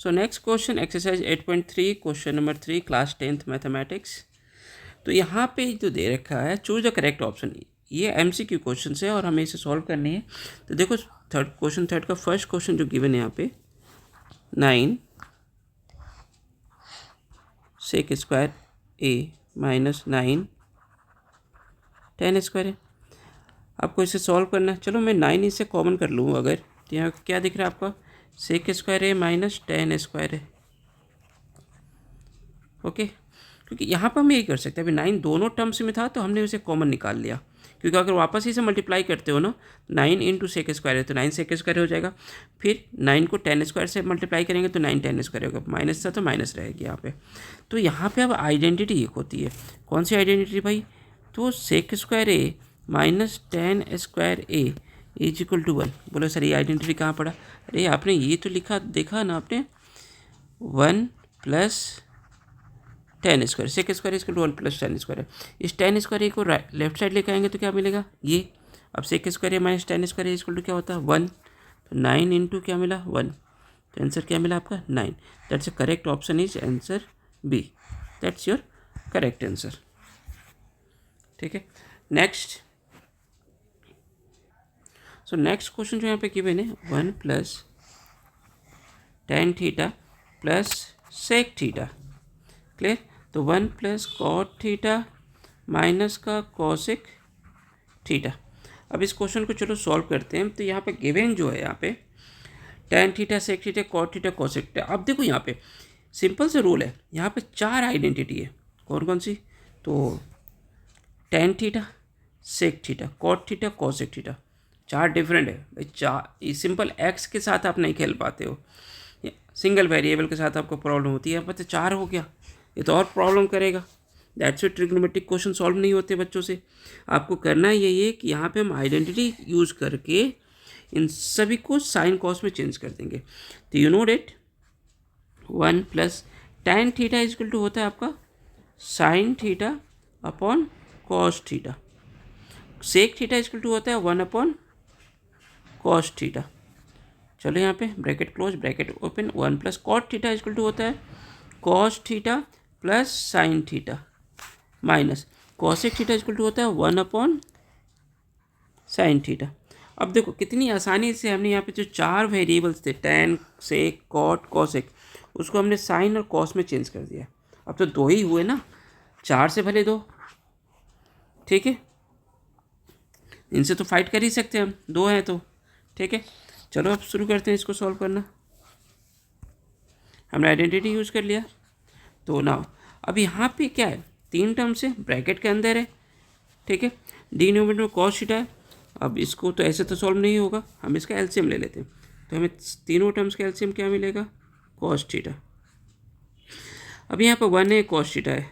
So next question exercise 8.3 question number 3 class 10th mathematics. तो यहाँ पे जो दे रखा है चूज द करेक्ट ऑप्शन, ये एमसीक्यू क्वेश्चन है और हमें इसे सॉल्व करनी है। तो देखो क्वेश्चन थर्ड का फर्स्ट क्वेश्चन जो गिवन है यहाँ पे 9 sec square a minus 9 tan square है। आपको इसे सॉल्व करना है। चलो मैं 9 इससे कॉमन कर लूँ अगर, तो यहाँ क्या दिख रहा है आपका sec square a minus tan square है। ओके, क्योंकि यहाँ पर हम यही कर सकते हैं, अभी 9 दोनों टर्म्स में था तो हमने उसे कॉमन निकाल लिया, क्योंकि अगर वापस इसे मल्टीप्लाई करते हो ना 9 इंटू सेक स्क्वायर है तो 9 सेक स्क्वायर हो जाएगा, फिर 9 को 10 स्क्वायर से मल्टीप्लाई करेंगे तो 9 10 स्क्वायर होगा, माइनस था तो माइनस रहेगी यहाँ पे। तो यहाँ पे अब आइडेंटिटी एक होती है, कौन सी आइडेंटिटी भाई, तो sec square A minus 10 square A is equal to 1। बोलो सर ये आइडेंटिटी कहाँ पड़ा, अरे आपने ये तो लिखा देखा ना आपने 1 प्लस 10 स्क्वायर, सेक स्क्वायर इसको 1 प्लस 10 स्क्वायर है। इस 10 स्क्वायर को लेफ्ट साइड लेकर आएंगे तो क्या मिलेगा ये, अब sec square minus 10 square equal to क्या होता है 1, तो 9 इंटू क्या मिला 1, तो आंसर क्या मिला आपका 9। That's the correct option is answer B, that's your correct answer. ठीक है, नेक्स्ट। सो नेक्स्ट क्वेश्चन जो यहाँ पे गिवन है 1 plus tan theta plus sec theta, clear. तो 1 प्लस कॉट थीटा माइनस का कॉसेक थीटा। अब इस क्वेश्चन को चलो सॉल्व करते हैं। तो यहाँ पे गिवन जो है यहाँ पे tan theta sec theta cot theta cosec theta. अब देखो यहाँ पे सिंपल से रूल है, यहाँ पे 4 आइडेंटिटी है, कौन कौन सी, तो tan theta sec theta cot theta cosec theta, 4 different है भाई। 4 सिंपल एक्स के साथ आप नहीं खेल पाते हो, सिंगल वेरिएबल के साथ आपको प्रॉब्लम होती है। यहाँ पर तो 4 हो गया, ये तो और प्रॉब्लम करेगा। That's why trigonometric question solve नहीं होते बच्चों से। आपको करना यही है कि यहाँ पे हम आइडेंटिटी यूज़ करके इन सभी को साइन कॉस में चेंज कर देंगे। तो you know that 1 plus tan theta equal to होता है आपका sine theta upon cos theta, sec theta equal to होता है 1 अपॉन कॉस थीटा। चलो यहाँ पे bracket close bracket open, 1 plus cot theta equal to होता है cos theta plus sine theta minus cosec theta equal to होता है 1 upon sine theta. अब देखो कितनी आसानी से हमने यहाँ पे जो 4 वेरिएबल्स थे tan सेक कॉट कॉसेक, उसको हमने साइन और कॉस में चेंज कर दिया। अब तो 2 ही हुए ना, 4 से भले 2, ठीक है, इनसे तो फाइट कर ही सकते हैं हम, 2 हैं तो ठीक है। चलो अब शुरू करते हैं इसको सॉल्व करना। हमने आइडेंटिटी यूज़ कर लिया। तो ना अब यहाँ पे क्या है, 3 टर्म्स है, ब्रैकेट के अंदर है, ठीक है, डिनोमिनेटर में कॉस थीटा है। अब इसको तो ऐसे तो सॉल्व नहीं होगा, हम इसका एलसीएम ले लेते हैं। तो हमें तीनों टर्म्स का एलसीएम क्या मिलेगा, कॉस थीटा। अब यहाँ पर 1 है कॉस थीटा है,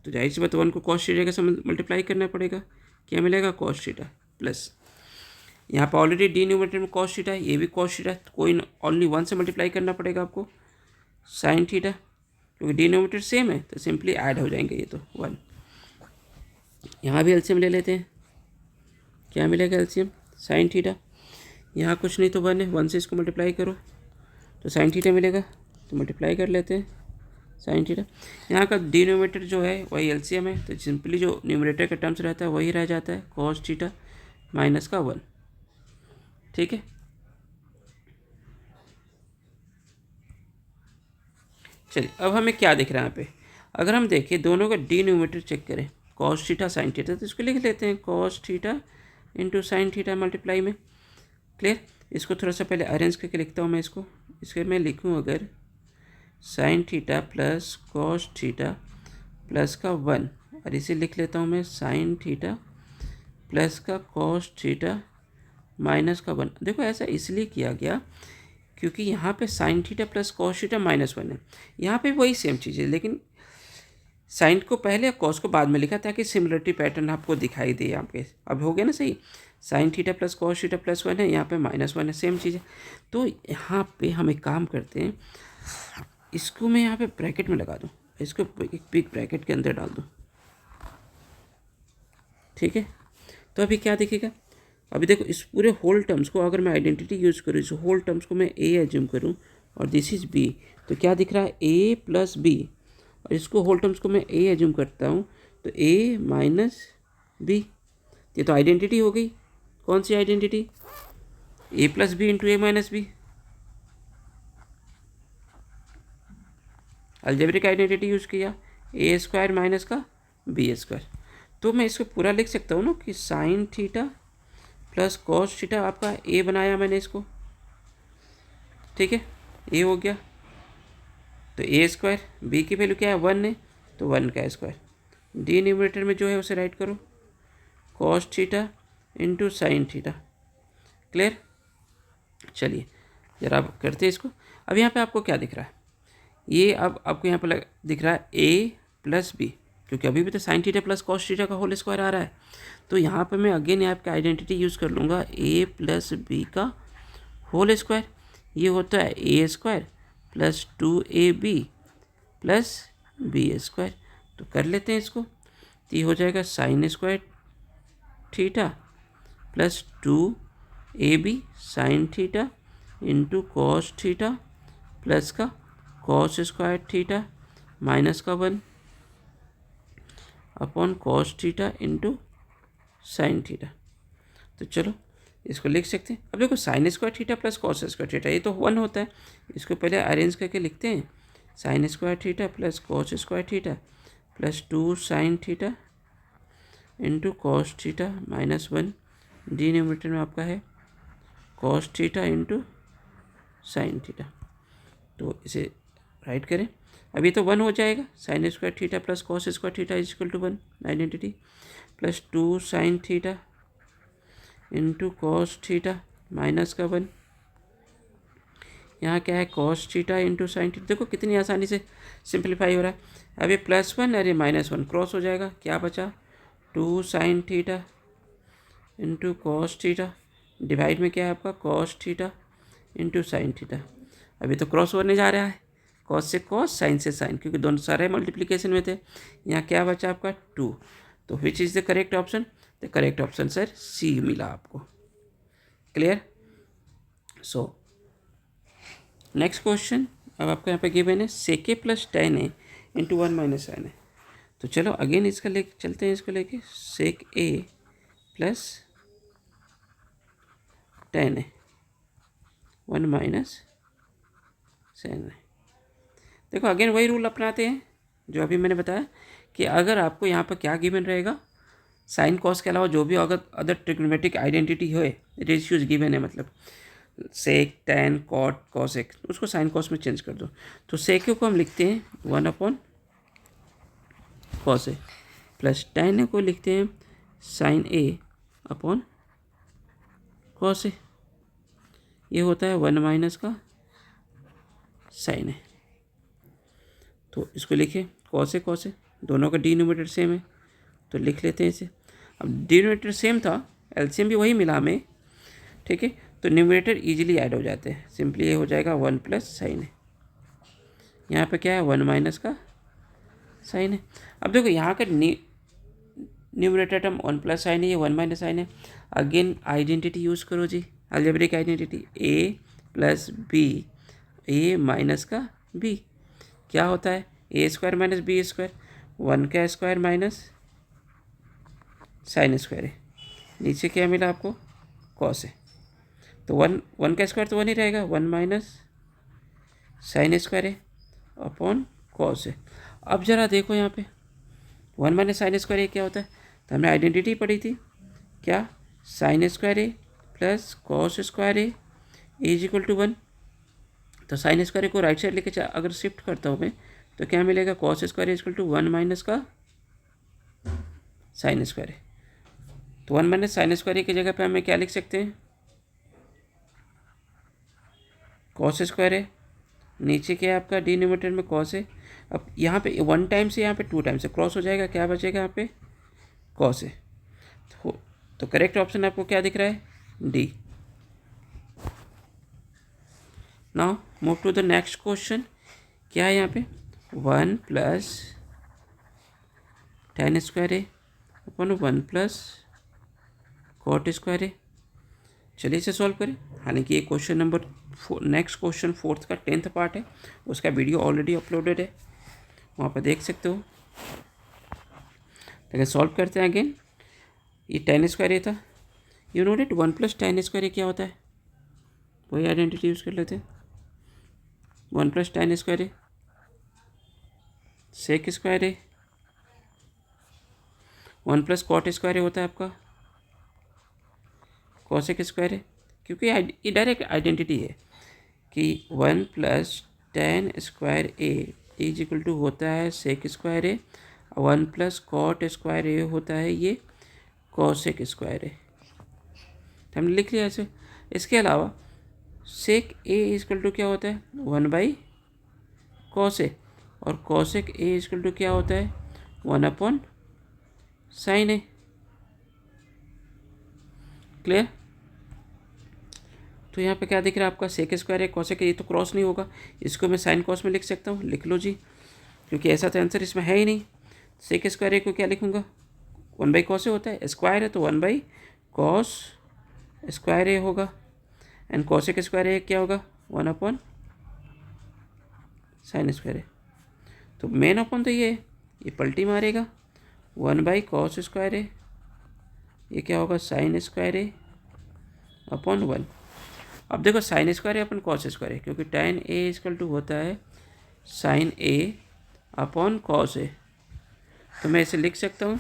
तो जाहिर सी बात 1 को कॉस थीटा के साथ मल्टीप्लाई करना पड़ेगा, क्या मिलेगा कॉस थीटा प्लस, यहाँ पर ऑलरेडी डिनोमिनेटर में कॉस थीटा है, ये भी कॉस थीटा है, तो कोई ओनली 1 से मल्टीप्लाई करना पड़ेगा आपको, साइन थीटा, क्योंकि डिनोमिनेटर सेम है तो सिंपली ऐड हो जाएंगे ये तो 1। यहाँ भी एलसीएम ले लेते हैं, क्या मिलेगा एलसीएम साइन थीटा, यहाँ कुछ नहीं तो 1 है, 1 से इसको मल्टीप्लाई करो तो साइन थीटा मिलेगा, तो मल्टीप्लाई कर लेते हैं साइन थीटा। यहाँ का डिनोमिनेटर जो है वही एलसीएम है, तो सिंपली जो न्यूमरेटर का टर्म्स रहता है वही रह जाता है कॉस थीटा माइनस का 1, ठीक है। चलिए अब हमें क्या दिख रहा है यहाँ पे, अगर हम देखें दोनों का डिनोमिनेटर चेक करें कॉस थीटा साइन थीटा, तो इसको लिख लेते हैं cos theta into sine theta multiply में, क्लियर। इसको थोड़ा सा पहले अरेंज करके लिखता हूँ मैं इसको, इसके मैं लिखूँ अगर sign theta plus cos theta plus का 1, और इसे लिख लेता हूँ मैं साइन थीटा प्लस का कॉस थीटा माइनस का 1। देखो ऐसा इसलिए किया गया क्योंकि यहाँ पे sign theta plus cos theta minus 1 है, यहाँ पे वही सेम चीज़ है, लेकिन साइन को पहले और कॉस को बाद में लिखा ताकि सिमिलरिटी पैटर्न आपको दिखाई दे यहाँ पे। अब हो गया ना सही, sign theta plus cos theta plus 1 है, यहाँ पे माइनस 1 है, सेम चीज़ है। तो यहाँ पे हम एक काम करते हैं, इसको मैं यहाँ पे ब्रैकेट में लगा दूँ, इसको एक बिग ब्रैकेट के अंदर डाल दूँ, ठीक है। तो अभी क्या दिखेगा, अभी देखो इस पूरे होल टर्म्स को अगर मैं आइडेंटिटी यूज़ करूँ, इस होल टर्म्स को मैं ए एज्यूम करूँ और दिस इज बी। तो क्या दिख रहा है, ए प्लस बी, और इसको होल टर्म्स को मैं ए एज्यूम करता हूँ, तो ए माइनस बी। ये तो आइडेंटिटी हो गई। कौन सी identity, A plus B into A minus B, algebraic identity use किया, ए स्क्वायर माइनस का बी स्क्वायर। तो मैं इसको पूरा लिख सकता हूँ ना कि sine theta plus cos theta, आपका ए बनाया मैंने इसको, ठीक है, ए हो गया। तो ए स्क्वायर, बी की वैल्यू क्या है 1 है, तो 1 का स्क्वायर, डी न्यूमरेटर में जो है उसे राइट करो, cos theta into sine theta. Clear. चलिए जरा आप करते हैं इसको। अब यहाँ पे आपको क्या दिख रहा है, ये अब आपको यहाँ पर दिख रहा है ए प्लस बी, क्योंकि अभी भी तो sign theta plus cos theta का होल स्क्वायर आ रहा है। तो यहाँ पे मैं अगेन यहाँ पे आइडेंटिटी यूज़ कर लूँगा, ए प्लस बी का होल स्क्वायर, ये होता है A square plus 2ab plus B square. तो कर लेते हैं इसको, तो ये हो जाएगा sine square theta plus 2ab sine theta into cos theta plus का कॉस स्क्वायर थीटा माइनस का 1 upon cos theta into sine theta. तो चलो इसको लिख सकते हैं। अब देखो sine square theta plus cos square theta, ये तो 1 होता है, इसको पहले अरेंज करके लिखते हैं, sine square theta plus cos square theta plus 2 sine theta into cos theta minus 1, the numerator में आपका है cos theta into sine theta. तो इसे राइट करें, अभी तो 1 हो जाएगा, sine square theta plus cos square theta is equal to 1 identity, plus 2 sine theta into cos theta minus का 1, यहाँ क्या है cos theta into sine theta. देखो कितनी आसानी से सिंप्लीफाई हो रहा है। अब ये +1 अरे -1 क्रॉस हो जाएगा, क्या बचा 2 sine theta into cos theta, divide में क्या है आपका cos theta into sine theta. अभी तो क्रॉस होने जा रहा है, कॉस से कॉस साइन से साइन, क्योंकि दोनों सारे मल्टीप्लिकेशन में थे। यहाँ क्या बचा आपका 2। तो which is the correct option, the correct option sir C मिला आपको। क्लियर। सो नेक्स्ट क्वेश्चन, अब आपको यहाँ पे गिवन है सेक ए प्लस टेन ए इंटू 1 माइनस साइन ए। तो चलो अगेन इसका ले चलते हैं, इसको लेके सेक ए प्लस टेन ए 1 माइनस साइन ए। देखो अगेन वही रूल अपनाते हैं जो अभी मैंने बताया कि अगर आपको यहाँ पर क्या गिवन रहेगा, साइन कॉस के अलावा जो भी अगर अदर ट्रिग्नोमेट्रिक आइडेंटिटी हो, रेशियोज गिवन है, मतलब सेक टेन कॉट कॉसेक, उसको साइन कॉस में चेंज कर दो। तो सेक को हम लिखते हैं 1 upon cos A, plus ten को लिखते हैं sign A upon cos A, ये होता है 1 माइनस का साइन ए। तो इसको लिखे कॉस ए, दोनों का डिनोमिनेटर सेम है तो लिख लेते हैं इसे। अब डिनोमिनेटर सेम था, एलसीएम भी वही मिला हमें, ठीक है, तो न्यूमरेटर इजीली ऐड हो जाते हैं, सिंपली ये हो जाएगा 1 प्लस साइन है, यहाँ पे क्या है 1 माइनस का साइन है। अब देखो यहाँ का न्यूमरेटर टर्म 1 प्लस साइन है, ये 1 माइनस साइन है। अगेन आइडेंटिटी यूज़ करो जी, algebraic identity, A plus B, A minus का बी क्या होता है A square minus B square, 1 का स्क्वायर माइनस साइन स्क्वायर है, नीचे क्या मिला आपको कॉस है। तो 1 का स्क्वायर तो 1 ही रहेगा, 1 माइनस साइन स्क्वायर है अपॉन कॉस है। अब जरा देखो यहाँ पे 1 माइनस साइन स्क्वायर है क्या होता है, तो हमने आइडेंटिटी पढ़ी थी क्या, साइन स्क्वायर है प्लस कॉस स्क्वायर है इज इक्वल टू 1। तो साइन स्क्वायर को राइट साइड लेके अगर शिफ्ट करता हूँ मैं तो क्या मिलेगा cos square is equal to 1 minus का साइन स्क्वायर है। तो 1 माइनस साइन स्क्वायर की जगह पे हमें क्या लिख सकते हैं कॉस स्क्वायर है, नीचे क्या है आपका डिनोमिनेटर में कॉस है। अब यहाँ पे 1 टाइम से यहाँ पे 2 टाइम से क्रॉस हो जाएगा, क्या बचेगा यहाँ पे कॉस है। तो करेक्ट ऑप्शन आपको क्या दिख रहा है डी। Now move to the next question, क्या है यहाँ पे 1 प्लस टेन स्क्वायर है अपन 1 प्लस कॉट स्क्वायर है। चलिए इसे सॉल्व करें, हालांकि ये question number next question fourth का 10th पार्ट है, उसका वीडियो ऑलरेडी अपलोडेड है, वहाँ पर देख सकते हो। तो सॉल्व करते हैं अगेन। ये tan स्क्वायर ये था, you note it, 1 + tan square ये क्या होता है, वही आइडेंटिटी यूज़ कर लेते हैं। 1 + tan स्क्वायर है सेक स्क्वायर है, 1 + cot स्क्वायर होता है आपका कॉसेक स्क्वायर है, क्योंकि ये डायरेक्ट आइडेंटिटी है कि 1 + tan square A is equal to होता है सेक स्क्वायर है, 1 + cot स्क्वायर ए होता है ये कॉसेक स्क्वायर है। हमने लिख लिया ऐसे। इसके अलावा sec A is equal to क्या होता है 1/cos ए, और cosec A is equal to क्या होता है 1/sin ए। क्लियर? तो यहाँ पे क्या दिख रहा है आपका सेक स्क्वायर है कॉसेक, ये तो क्रॉस नहीं होगा, इसको मैं साइन कॉस में लिख सकता हूँ, लिख लो जी, क्योंकि ऐसा तो आंसर इसमें है ही नहीं। सेक स्क्वायर को क्या लिखूँगा 1/cos ए होता है, स्क्वायर है तो 1/cos स्क्वायर ए होगा, एंड कॉसेक स्क्वायर ए क्या होगा 1/sin स्क्वायर ए। तो मेन अपन तो ये पलटी मारेगा 1/cos स्क्वायर ए, ये क्या होगा sin स्क्वायर ए अपॉन 1। अब देखो साइन स्क्वायर है अपन कॉस स्क्वायर है, क्योंकि tan ए इक्वल टू होता है sin A upon cos A, तो मैं इसे लिख सकता हूँ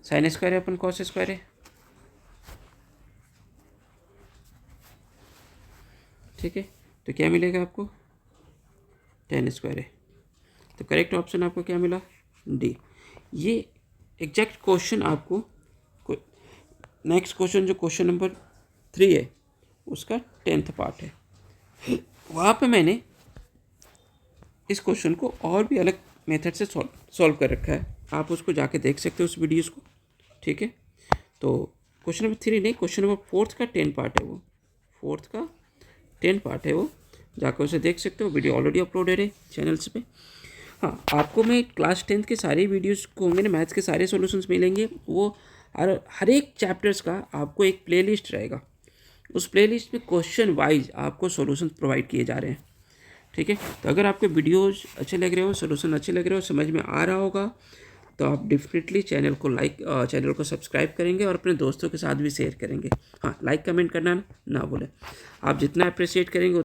sin स्क्वायर है अपन कॉस स्क्वायर है। ठीक है, तो क्या मिलेगा आपको tan स्क्वायर है। तो करेक्ट ऑप्शन आपको क्या मिला डी। ये एग्जैक्ट क्वेश्चन आपको नेक्स्ट क्वेश्चन जो क्वेश्चन नंबर 3 है उसका 10th पार्ट है, वहाँ पे मैंने इस क्वेश्चन को और भी अलग मेथड से सॉल्व कर रखा है, आप उसको जाके देख सकते हो उस वीडियोस को। ठीक है, तो क्वेश्चन नंबर 3 नहीं, क्वेश्चन नंबर 4th का 10 पार्ट है वो, 4th का 10 पार्ट है वो, जाकर उसे देख सकते हो, वीडियो ऑलरेडी अपलोडेड है चैनल्स पे। हाँ, आपको मैं क्लास 10th के सारे वीडियोस को होंगे ना, मैथ्स के सारे सॉल्यूशंस मिलेंगे, वो हर एक चैप्टर्स का आपको एक प्लेलिस्ट रहेगा, उस प्लेलिस्ट में क्वेश्चन वाइज आपको सॉल्यूशन प्रोवाइड किए जा रहे हैं। ठीक है, तो अगर आपके वीडियोज अच्छे लग रहे हो, सॉल्यूशन अच्छे लग रहे हो, समझ में आ रहा होगा, तो आप डेफिनेटली चैनल को सब्सक्राइब करेंगे और अपने दोस्तों के साथ भी शेयर करेंगे। हाँ, लाइक कमेंट करना ना भूलें, आप जितना अप्रिशिएट करेंगे